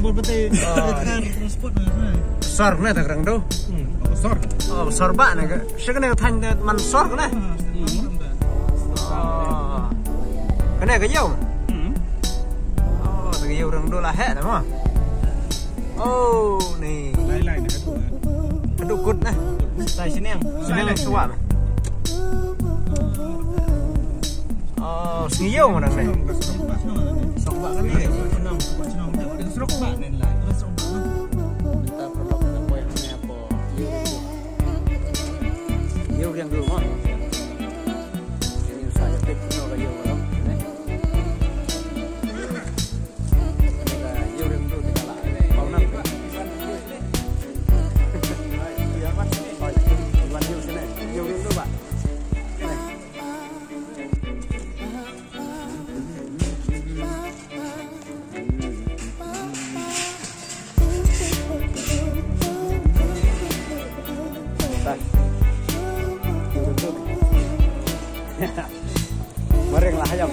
buat peti. Transport này. Sor này thằng răng đâu. Sor. Sor bạn này cái này thành man sor cái này. Cái này cái dầu. Cái dầu răng đô là hệ đúng không? Nih. Lain này. Kedukut nah. Tại sini yang. Sini suam. Singiyong mo nang Sok bak kan ni. Sok bak ni lah. Sok bak. Kita produk apa yang ni apa? Yêu yang dulu mah. Ini saya tekno ka yêu lo. Yêu yang dulu kita lah. Mau nang. Iya Pak. Tuan yêu sini. Yêu yang dulu Pak. Mereng lah ayam.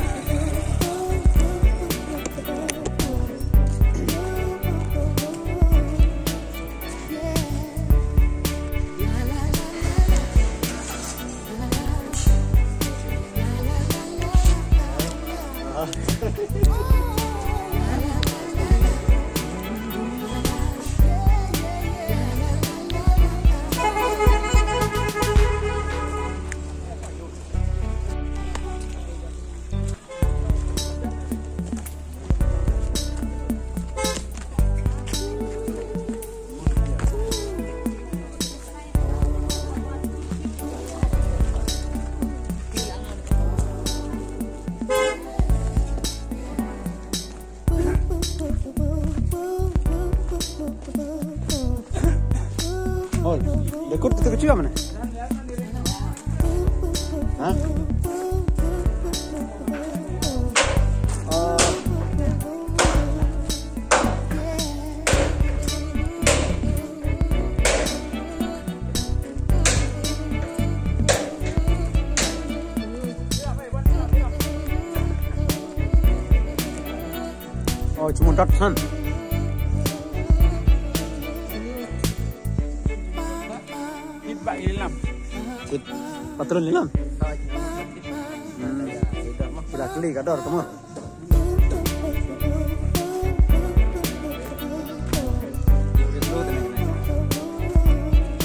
Oh, dekut itu kecil mana? Hah? Oh, cuma ratusan. Bak lilam. Patron lilam. Sudah keli kador kamu.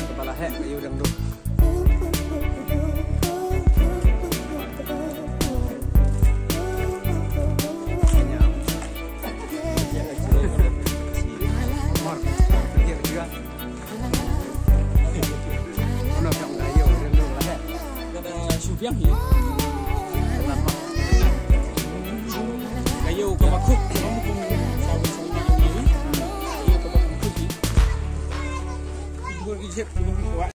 Kepala hek kayu udang dulu. Biang ya. Kayu ke makuk, kamu pun sawi-sawi ini. Kayu ke makuk ni. Ibu ijek, ibu kuat.